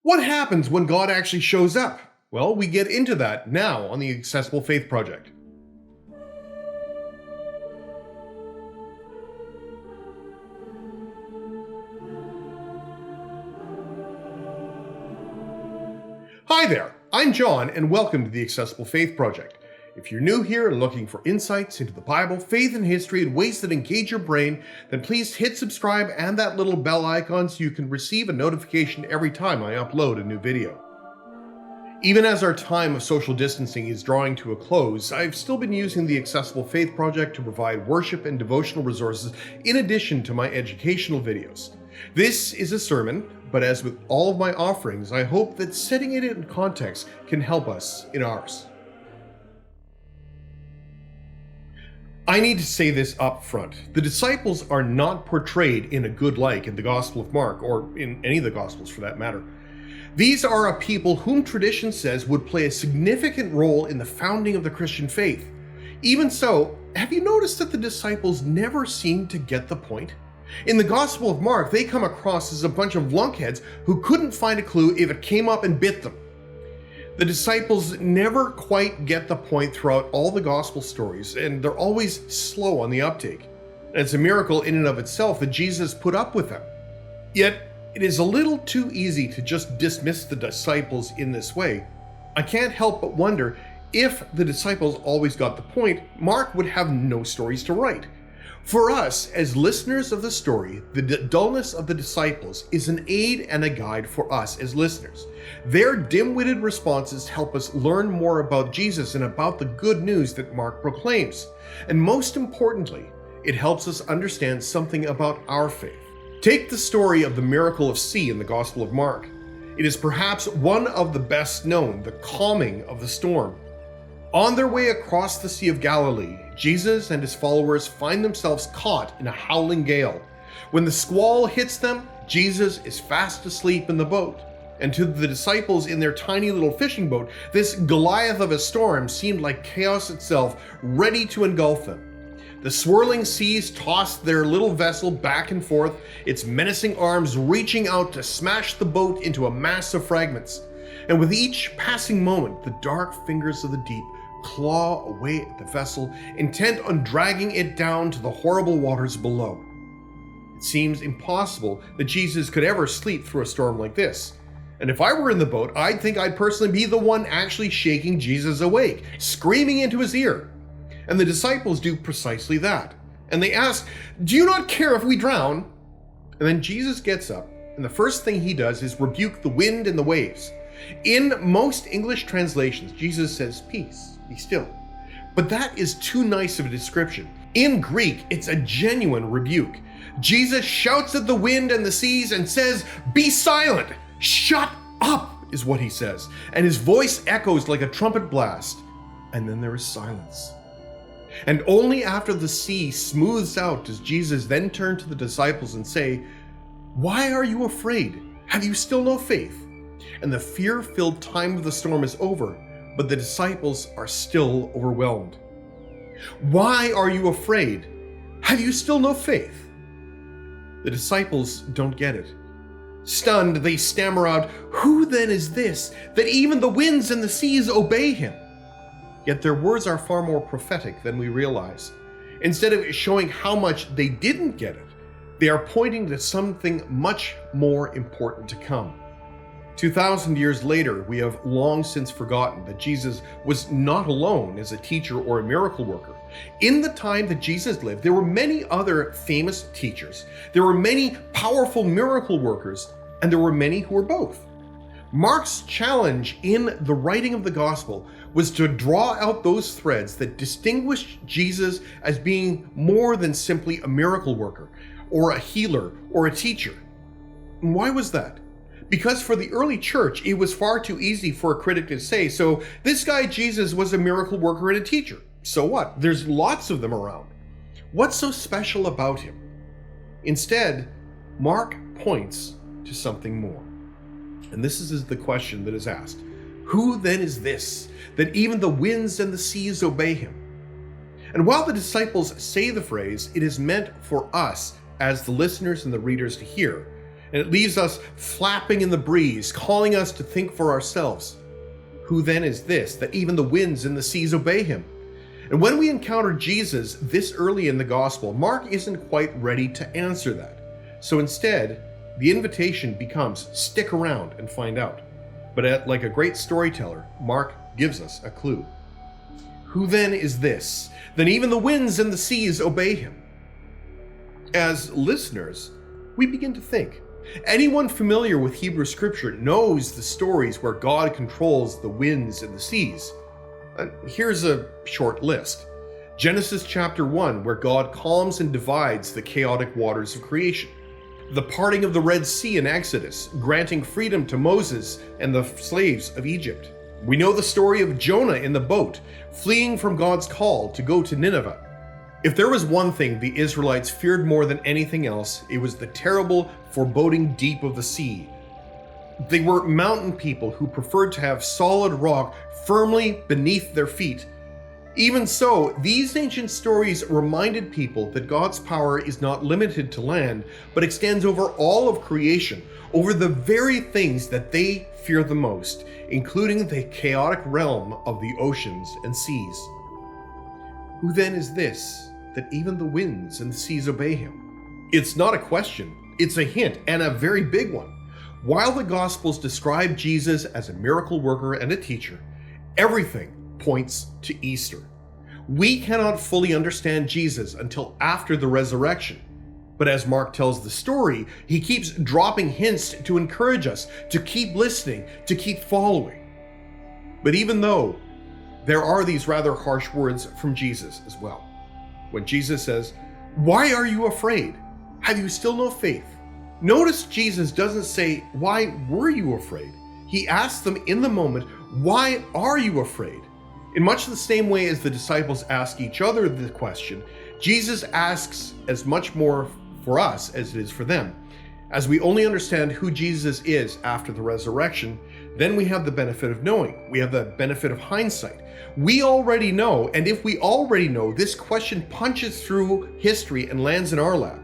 What happens when God actually shows up? Well, we get into that now on the Accessible Faith Project. Hi there, I'm John, and welcome to the Accessible Faith Project. If you're new here and looking for insights into the Bible, faith and history, and ways that engage your brain, then please hit subscribe and that little bell icon so you can receive a notification every time I upload a new video. Even as our time of social distancing is drawing to a close, I've still been using the Accessible Faith Project to provide worship and devotional resources in addition to my educational videos. This is a sermon, but as with all of my offerings, I hope that setting it in context can help us in ours. I need to say this up front. The disciples are not portrayed in a good light in the Gospel of Mark, or in any of the Gospels for that matter. These are a people whom tradition says would play a significant role in the founding of the Christian faith. Even so, have you noticed that the disciples never seem to get the point? In the Gospel of Mark, they come across as a bunch of lunkheads who couldn't find a clue if it came up and bit them. The disciples never quite get the point throughout all the gospel stories, and they're always slow on the uptake. And it's a miracle in and of itself that Jesus put up with them. Yet, it is a little too easy to just dismiss the disciples in this way. I can't help but wonder if the disciples always got the point, Mark would have no stories to write. For us, as listeners of the story, the dullness of the disciples is an aid and a guide for us as listeners. Their dim-witted responses help us learn more about Jesus and about the good news that Mark proclaims. And most importantly, it helps us understand something about our faith. Take the story of the miracle of sea in the Gospel of Mark. It is perhaps one of the best known, the calming of the storm. On their way across the Sea of Galilee, Jesus and his followers find themselves caught in a howling gale. When the squall hits them, Jesus is fast asleep in the boat. And to the disciples in their tiny little fishing boat, this Goliath of a storm seemed like chaos itself, ready to engulf them. The swirling seas tossed their little vessel back and forth, its menacing arms reaching out to smash the boat into a mass of fragments. And with each passing moment, the dark fingers of the deep claw away at the vessel, intent on dragging it down to the horrible waters below. It seems impossible that Jesus could ever sleep through a storm like this. And if I were in the boat, I'd think I'd personally be the one actually shaking Jesus awake, screaming into his ear. And the disciples do precisely that. And they ask, "Do you not care if we drown?" And then Jesus gets up, and the first thing he does is rebuke the wind and the waves. In most English translations, Jesus says, "Peace, be still." But that is too nice of a description. In Greek, it's a genuine rebuke. Jesus shouts at the wind and the seas and says, "Be silent! Shut up!" is what he says. And his voice echoes like a trumpet blast. And then there is silence. And only after the sea smooths out does Jesus then turn to the disciples and say, "Why are you afraid? Have you still no faith?" And the fear-filled time of the storm is over, but the disciples are still overwhelmed. "Why are you afraid? Have you still no faith?" The disciples don't get it. Stunned, they stammer out, "Who then is this, that even the winds and the seas obey him?" Yet their words are far more prophetic than we realize. Instead of showing how much they didn't get it, they are pointing to something much more important to come. 2,000 years later, we have long since forgotten that Jesus was not alone as a teacher or a miracle worker. In the time that Jesus lived, there were many other famous teachers. There were many powerful miracle workers, and there were many who were both. Mark's challenge in the writing of the gospel was to draw out those threads that distinguished Jesus as being more than simply a miracle worker, or a healer, or a teacher. And why was that? Because for the early church, it was far too easy for a critic to say, "So this guy Jesus was a miracle worker and a teacher. So what? There's lots of them around. What's so special about him?" Instead, Mark points to something more. And this is the question that is asked. Who then is this, that even the winds and the seas obey him? And while the disciples say the phrase, it is meant for us as the listeners and the readers to hear. and it leaves us flapping in the breeze, calling us to think for ourselves. Who then is this, that even the winds and the seas obey him? And when we encounter Jesus this early in the gospel, Mark isn't quite ready to answer that. So instead, the invitation becomes stick around and find out. But like a great storyteller, Mark gives us a clue. Who then is this? Then even the winds and the seas obey him. As listeners, we begin to think. Anyone familiar with Hebrew scripture knows the stories where God controls the winds and the seas. Here's a short list. Genesis chapter 1, where God calms and divides the chaotic waters of creation. The parting of the Red Sea in Exodus, granting freedom to Moses and the slaves of Egypt. We know the story of Jonah in the boat, fleeing from God's call to go to Nineveh. If there was one thing the Israelites feared more than anything else, it was the terrible, foreboding deep of the sea. They were mountain people who preferred to have solid rock firmly beneath their feet. Even so, these ancient stories reminded people that God's power is not limited to land, but extends over all of creation, over the very things that they fear the most, including the chaotic realm of the oceans and seas. Who then is this, that even the winds and the seas obey him? It's not a question, it's a hint, and a very big one. While the Gospels describe Jesus as a miracle worker and a teacher, everything points to Easter. We cannot fully understand Jesus until after the resurrection. But as Mark tells the story, he keeps dropping hints to encourage us to keep listening, to keep following. But even though there are these rather harsh words from Jesus as well. When Jesus says, "Why are you afraid? Have you still no faith?" Notice Jesus doesn't say, "Why were you afraid?" He asks them in the moment, "Why are you afraid?" In much the same way as the disciples ask each other the question, Jesus asks as much more for us as it is for them. As we only understand who Jesus is after the resurrection, then we have the benefit of knowing. We have the benefit of hindsight. We already know, and if we already know, this question punches through history and lands in our lap.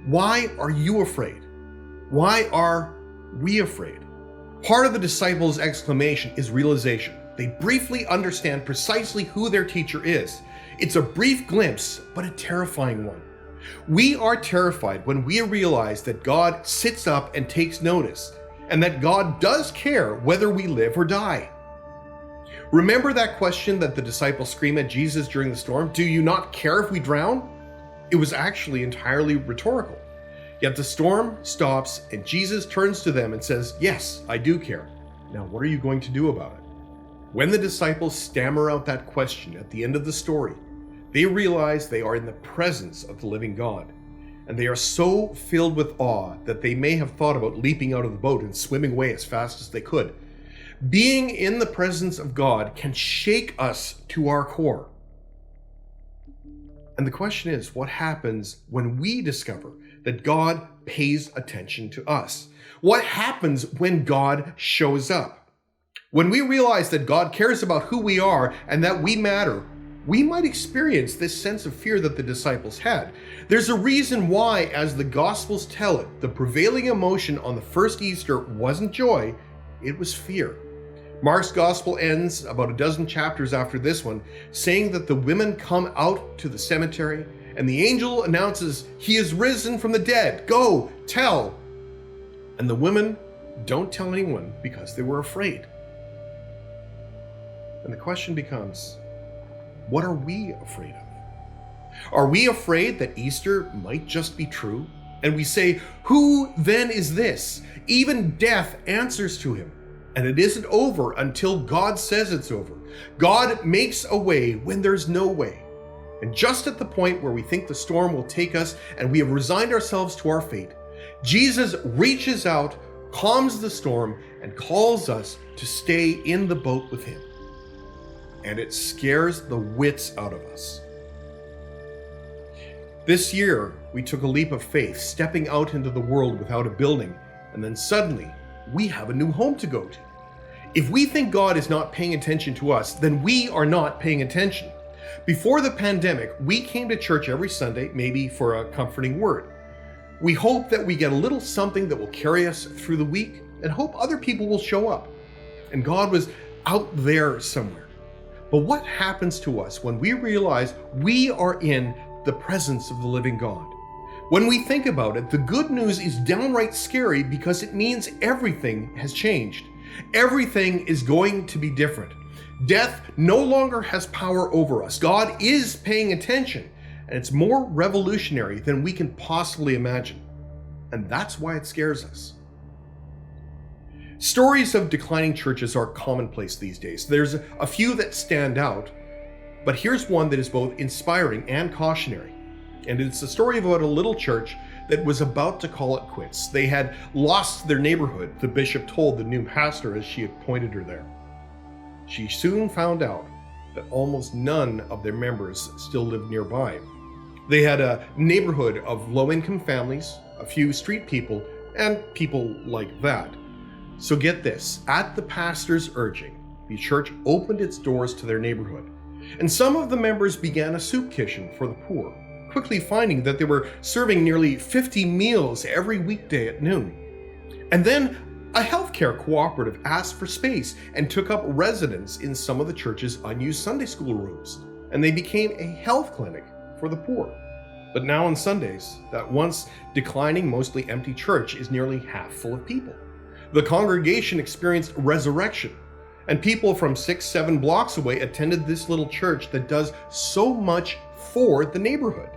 Why are you afraid? Why are we afraid? Part of the disciples' exclamation is realization. They briefly understand precisely who their teacher is. It's a brief glimpse, but a terrifying one. We are terrified when we realize that God sits up and takes notice, and that God does care whether we live or die. Remember that question that the disciples scream at Jesus during the storm? "Do you not care if we drown?" It was actually entirely rhetorical. Yet the storm stops and Jesus turns to them and says, "Yes, I do care. Now what are you going to do about it?" When the disciples stammer out that question at the end of the story, they realize they are in the presence of the living God, and they are so filled with awe that they may have thought about leaping out of the boat and swimming away as fast as they could. Being in the presence of God can shake us to our core. And the question is, what happens when we discover that God pays attention to us? What happens when God shows up? When we realize that God cares about who we are and that we matter, we might experience this sense of fear that the disciples had. There's a reason why, as the Gospels tell it, the prevailing emotion on the first Easter wasn't joy, it was fear. Mark's Gospel ends about a dozen chapters after this one, saying that the women come out to the cemetery and the angel announces, "He is risen from the dead. Go, tell." And the women don't tell anyone because they were afraid. And the question becomes, what are we afraid of? Are we afraid that Easter might just be true? And we say, "Who then is this?" Even death answers to him. And it isn't over until God says it's over. God makes a way when there's no way. And just at the point where we think the storm will take us and we have resigned ourselves to our fate, Jesus reaches out, calms the storm, and calls us to stay in the boat with him. And it scares the wits out of us. This year, we took a leap of faith, stepping out into the world without a building, and then suddenly, we have a new home to go to. If we think God is not paying attention to us, then we are not paying attention. Before the pandemic, we came to church every Sunday, maybe for a comforting word. We hope that we get a little something that will carry us through the week and hope other people will show up. And God was out there somewhere. But what happens to us when we realize we are in the presence of the living God? When we think about it, the good news is downright scary because it means everything has changed. Everything is going to be different. Death no longer has power over us. God is paying attention, and it's more revolutionary than we can possibly imagine. And that's why it scares us. Stories of declining churches are commonplace these days. There's a few that stand out, but here's one that is both inspiring and cautionary. And it's a story about a little church that was about to call it quits. They had lost their neighborhood, the bishop told the new pastor as she appointed her there. She soon found out that almost none of their members still lived nearby. They had a neighborhood of low-income families, a few street people, and people like that. So get this, at the pastor's urging, the church opened its doors to their neighborhood, and some of the members began a soup kitchen for the poor, quickly finding that they were serving nearly 50 meals every weekday at noon. And then a healthcare cooperative asked for space and took up residence in some of the church's unused Sunday school rooms, and they became a health clinic for the poor. But now on Sundays, that once declining, mostly empty church is nearly half full of people. The congregation experienced resurrection, and people from 6-7 blocks away attended this little church that does so much for the neighborhood.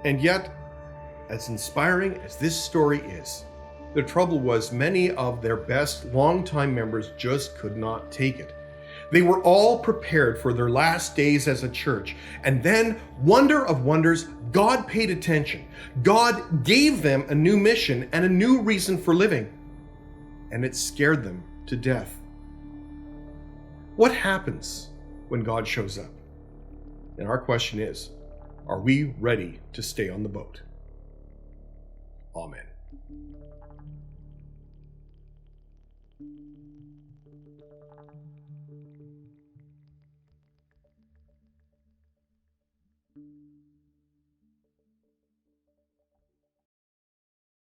And yet, as inspiring as this story is, the trouble was many of their best longtime members just could not take it. They were all prepared for their last days as a church, and then, wonder of wonders, God paid attention. God gave them a new mission and a new reason for living. And it scared them to death. What happens when God shows up? And our question is, are we ready to stay on the boat? Amen.